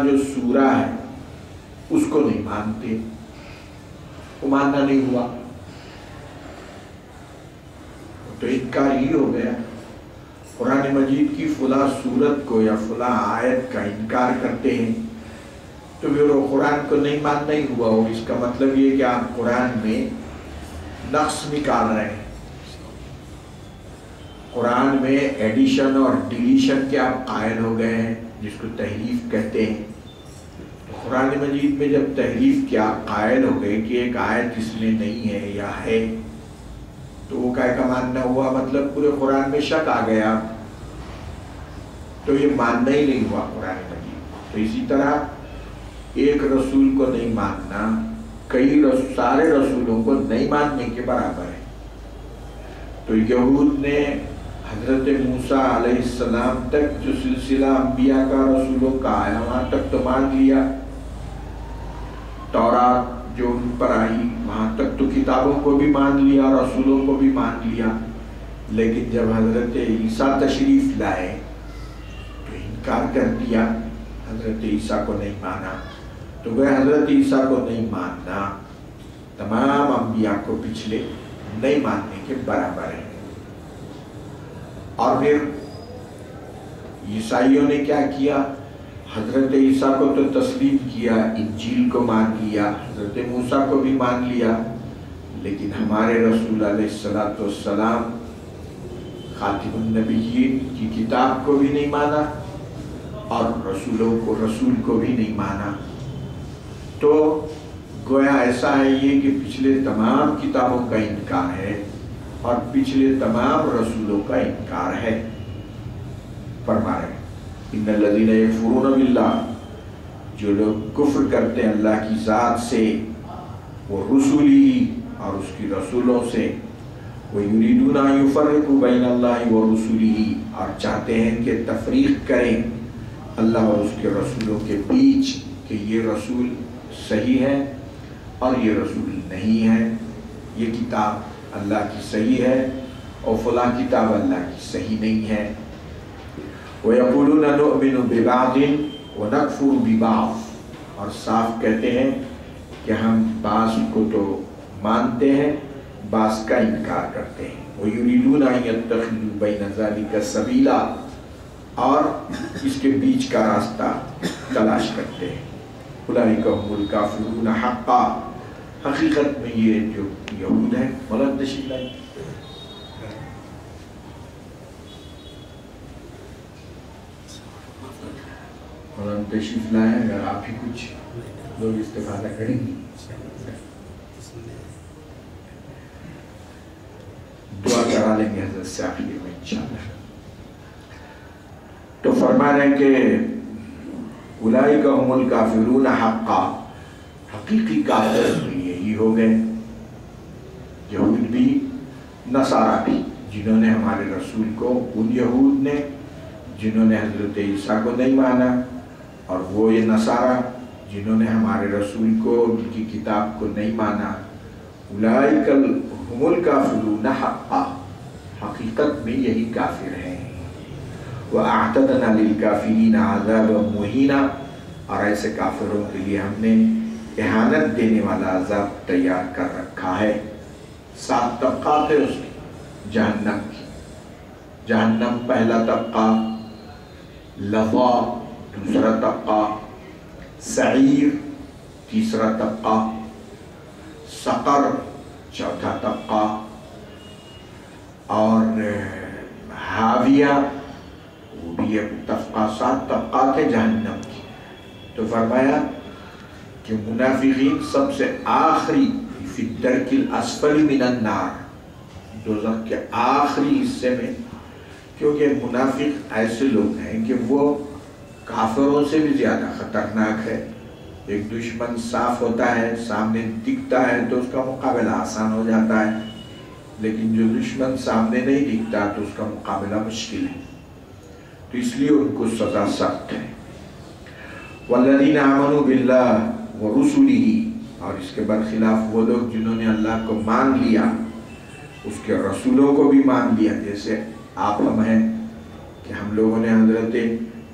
جو سورہ ہے اس کو نہیں مانتے، وہ ماننا نہیں ہوا تو انکار ہی ہو گیا۔ قرآن مجید کی فلاں سورت کو یا فلاں آیت کا انکار کرتے ہیں تو پھر وہ قرآن کو نہیں ماننا ہی ہوا ہو۔ اس کا مطلب یہ کہ آپ قرآن میں نقص نکال رہے ہیں، قرآن میں ایڈیشن اور ڈیلیشن کے آپ قائل ہو گئے ہیں، جس کو تحریف کہتے ہیں۔ قرآن مجید میں جب تحریف کیا قائل ہو گئے کہ ایک آیت اس میں نہیں ہے یا ہے تو وہ کا ماننا ہوا، مطلب پورے قرآن میں شک آ گیا تو یہ ماننا ہی نہیں ہوا قرآن مجید۔ تو اسی طرح ایک رسول کو نہیں ماننا سارے رسولوں کو نہیں ماننے کے برابر ہے۔ تو یہود نے حضرت موسیٰ علیہ السلام تک جو سلسلہ انبیاء کا رسولوں کا آیا وہاں تک تو مان لیا، تورات جو ان پر آئی وہاں تک تو کتابوں کو بھی مان لیا، رسولوں کو بھی مان لیا، لیکن جب حضرت عیسیٰ تشریف لائے تو انکار کر دیا، حضرت عیسیٰ کو نہیں مانا۔ تو وہ حضرت عیسیٰ کو نہیں ماننا تمام انبیاء کو پچھلے نہیں ماننے کے برابر ہے۔ اور پھر عیسائیوں نے کیا کیا؟ حضرت عیسیٰ کو تو تسلیم کیا، انجیل کو مان لیا، حضرت موسیٰ کو بھی مان لیا، لیکن ہمارے رسول علیہ السلام خاتم النبیین کی کتاب کو بھی نہیں مانا اور رسول کو بھی نہیں مانا۔ تو گویا ایسا ہے یہ کہ پچھلے تمام کتابوں کا انکار ہے اور پچھلے تمام رسولوں کا انکار ہے۔ فرما رہے ان الذین یکفرون باللہ، جو لوگ کفر کرتے ہیں اللہ کی ذات سے، وہ رسولی اور اس کی رسولوں سے، وَيُرِيدُونَ أَن يُفَرِّقُوا بَيْنَ اللَّهِ وَرُسُلِهِ، اور چاہتے ہیں کہ تفریق کریں اللہ اور اس کے رسولوں کے بیچ، کہ یہ رسول صحیح ہے اور یہ رسول نہیں ہے، یہ کتاب اللہ کی صحیح ہے اور فلاں کتاب اللہ کی صحیح نہیں ہے۔ وَيَقُولُونَ نُؤْمِنُ بِبَعْضٍ وَنَكْفُرُ بِبَعْضٍ، اور صاف کہتے ہیں کہ ہم بعض کو تو مانتے ہیں بعض کا انکار کرتے ہیں۔ وَيُرِيدُونَ أَن يَتَّخِذُوا بَيْنَ ذَلِكَ سَبِيلًا، اور اس کے بیچ کا راستہ تلاش کرتے ہیں۔ اولئک هم الکافرون حقا، حقیقت میں یہ جو یہود ہیں۔ مولانا تشریف لائیں۔ مولانا تشریف لائیں، اگر آپ ہی کچھ لوگ استفادہ کریں گے دعا کرا لیں گے حضرت سے آخری میں انشاءاللہ۔ تو فرما رہے ہیں کہ اولئک هم الکافرون حقا، حقیقی کافر یہی ہو گئے، یہود بھی نصارہ بھی، جنہوں نے ہمارے رسول کو، ان یہود نے جنہوں نے حضرت عیسیٰ کو نہیں مانا، اور وہ یہ نصارہ جنہوں نے ہمارے رسول کو، ان کی کتاب کو نہیں مانا۔ اولئک هم الکافرون حقا، حقیقت میں یہی کافر ہیں۔ وَأَعْتَدْنَا لِلْكَافِرِينَ عَذَابًا مُهِينًا، اور ایسے کافروں کے لیے ہم نے اہانت دینے والا عذاب تیار کر رکھا ہے۔ 7 طبقات ہے اس کی جہنم کی۔ جہنم پہلا طبقہ، لظا دوسرا طبقہ، سعیر تیسرا طبقہ، سقر چوتھا طبقہ، اور حاویہ وہ بھی ایک طبقہ۔ 7 طبقات ہے جہنم کی۔ تو فرمایا کہ منافقین سب سے آخری، فی الدرک الاسفل من النار، دوزخ کے آخری حصے میں، کیونکہ منافق ایسے لوگ ہیں کہ وہ کافروں سے بھی زیادہ خطرناک ہے۔ ایک دشمن صاف ہوتا ہے، سامنے دکھتا ہے تو اس کا مقابلہ آسان ہو جاتا ہے، لیکن جو دشمن سامنے نہیں دکھتا تو اس کا مقابلہ مشکل ہے، تو اس لیے ان کو سزا سخت ہے۔ والذین آمنوا باللہ ورسلہ، اور اس کے برخلاف وہ لوگ جنہوں نے اللہ کو مان لیا، اس کے رسولوں کو بھی مان لیا، جیسے آپ ہم ہیں کہ ہم لوگوں نے حضرت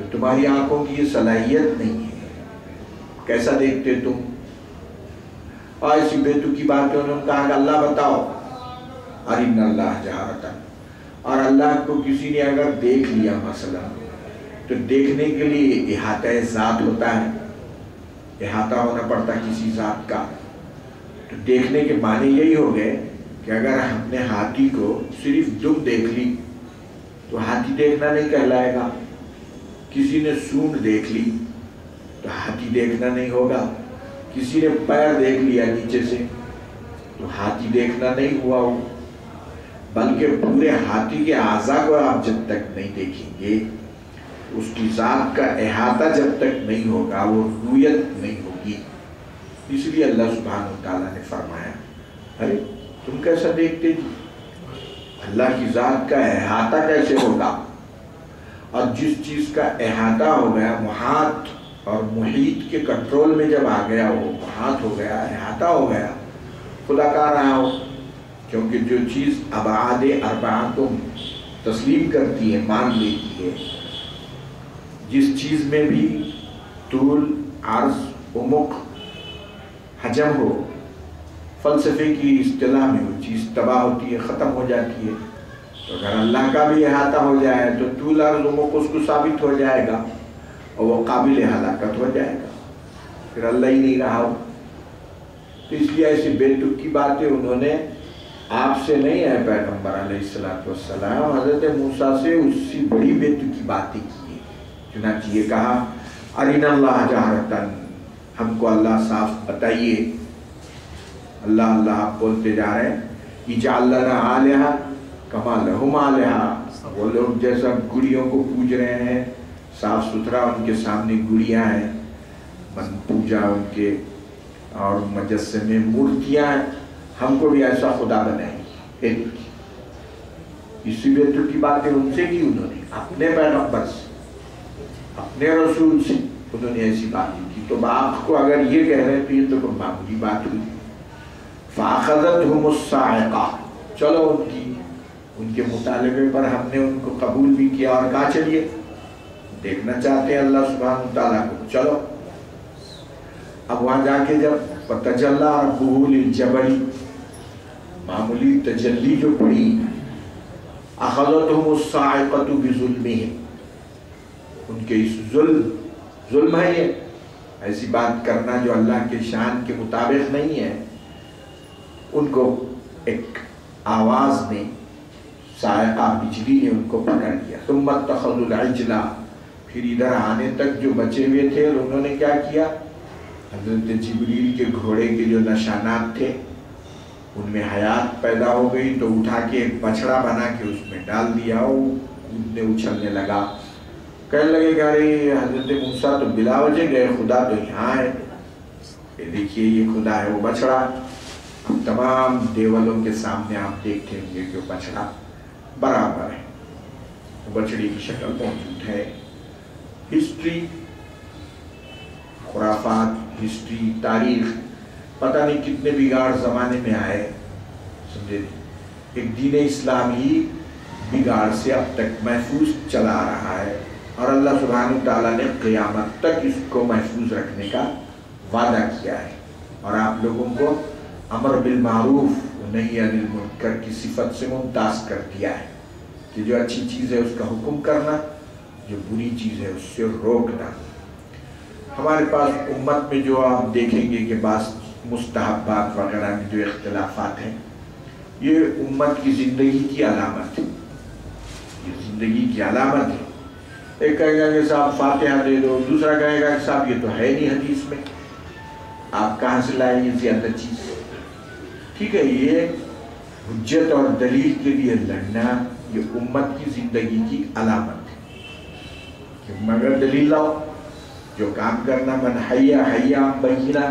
تو تمہاری آنکھوں کی یہ صلاحیت نہیں ہے، کیسا دیکھتے تم؟ اور ایسی بیتو کی بات ہے، انہوں نے کہا کہ اللہ بتاؤ، ارنا اللہ جہارتاً، اور اللہ کو کسی نے اگر دیکھ لیا مثلا تو دیکھنے کے لیے احاطہ ذات ہوتا ہے، احاطہ ہونا پڑتا کسی ذات کا، تو دیکھنے کے معنی یہی ہو گئے کہ اگر ہم نے ہاتھی کو صرف دم دیکھ لی تو ہاتھی دیکھنا نہیں کہلائے گا، کسی نے سونڈ دیکھ لی تو ہاتھی دیکھنا نہیں ہوگا، کسی نے پیر دیکھ لیا نیچے سے تو ہاتھی دیکھنا نہیں ہوا ہو، بلکہ پورے ہاتھی کے اعضاء کو آپ جب تک نہیں دیکھیں گے، اس کی ذات کا احاطہ جب تک نہیں ہوگا، وہ رویت نہیں ہوگی۔ اس لیے اللہ سبحانہ وتعالیٰ نے فرمایا ارے تم کیسا دیکھتے جی؟ اللہ کی ذات کا احاطہ کیسے ہوگا؟ اور جس چیز کا احاطہ ہو گیا، محاط اور محیط کے کنٹرول میں جب آ گیا، وہ محاط ہو گیا، احاطہ ہو گیا، خدا کہہ رہا ہو، کیونکہ جو چیز ابعاد اربعہ کو تسلیم کرتی ہے، مان لیتی ہے، جس چیز میں بھی طول، عرض، عمق، حجم ہو، فلسفے کی اصطلاح میں وہ چیز تباہ ہوتی ہے، ختم ہو جاتی ہے۔ تو اگر اللہ کا بھی احاطہ ہو جائے تو طول، عرض، عمق اس کو ثابت ہو جائے گا اور وہ قابل ہلاکت ہو جائے گا، پھر اللہ ہی نہیں رہا ہو۔ تو اس لیے ایسی بے تک کی باتیں انہوں نے آپ سے نہیں ہے پیغمبر علیہ السلام، حضرت موسیٰ سے اس سے بڑی بے تک کی باتیں کی، چنانچہ یہ کہا ارنا اللہ جہرتاً، ہم کو اللہ صاف بتائیے۔ اللہ اللہ آپ بولتے جا رہے ہیں، اجعل لنا آلہہ کما لہم آلہہ، وہ لوگ جیسا گڑیوں کو پوج رہے ہیں، صاف ستھرا ان کے سامنے گڑیاں ہیں، من پوجا ان کے اور مجسمے مورتیاں ہیں، ہم کو بھی ایسا خدا بنائیں۔ اسی بیتو کی باتیں ان سے کی، انہوں نے اپنے پیغمبر سے، اپنے رسول سے انہوں نے ایسی باتیں کی۔ تو باپ کو اگر یہ کہہ رہے تو یہ تو کوئی معمولی بات ہوئی۔ فَأَخَذَتْهُمُ الصَّاعِقَةُ، چلو ان کے مطالبے پر ہم نے ان کو قبول بھی کیا اور کہا چلیے دیکھنا چاہتے ہیں اللہ سبحانہ وتعالیٰ کو، چلو۔ اب وہاں جا کے جب فَتَجَلَّى رَبُّهُ لِلْجَبَلِ، معمولی تجلی جو پڑی، أَخَذَتْهُمُ الصَّاعِقَةُ بِظُلْمِهِمْ، ان کے اس ظلم ہے، یہ ایسی بات کرنا جو اللہ کے شان کے مطابق نہیں ہے، ان کو ایک آواز نے، صاعقہ بجلی نے ان کو پکڑ لیا۔ ثم اتخذوا العجل، پھر ادھر آنے تک جو بچے ہوئے تھے انہوں نے کیا کیا، حضرت جبریل کے گھوڑے کے جو نشانات تھے ان میں حیات پیدا ہو گئی، تو اٹھا کے ایک بچڑا بنا کے اس میں ڈال دیا، وہ کودنے اچھلنے لگا، کہنے لگے کہ ارے حضرت موسیٰ تو بلا وجہ گئے، خدا تو یہاں ہے، یہ دیکھیے یہ خدا ہے، وہ بچڑا۔ اب تمام دیولوں کے سامنے آپ دیکھتے ہوں گے کہ وہ بچڑا برابر ہے، وہ بچڑی کی شکل موجود ہے۔ ہسٹری، خرافات، ہسٹری، تاریخ، پتہ نہیں کتنے بگاڑ زمانے میں آئے، سمجھے، ایک دین اسلام ہی بگاڑ سے اب تک محفوظ چلا آ رہا ہے، اور اللہ سبحانہ وتعالیٰ نے قیامت تک اس کو محفوظ رکھنے کا وعدہ کیا ہے، اور آپ لوگوں کو امر بالمعروف نہی عن المنکر کی صفت سے ممتاز کر دیا ہے، کہ جو اچھی چیز ہے اس کا حکم کرنا، جو بری چیز ہے اس سے روکنا۔ ہمارے پاس امت میں جو آپ دیکھیں گے کہ بعض مستحبات وغیرہ میں جو اختلافات ہیں، یہ امت کی زندگی کی علامت ہے، یہ زندگی کی علامت ہے۔ ایک کہے گا کہ صاحب فاتحہ دے دو، دوسرا کہے گا کہ صاحب یہ تو ہے نہیں حدیث میں، آپ کہاں سے لائیں یہ زیادہ چیز؟ ٹھیک ہے، یہ حجت اور دلیل کے لیے لڑنا یہ امت کی زندگی کی علامت ہے کہ مگر دلیل لاؤ، جو کام کرنا من حیا حیا بینہ،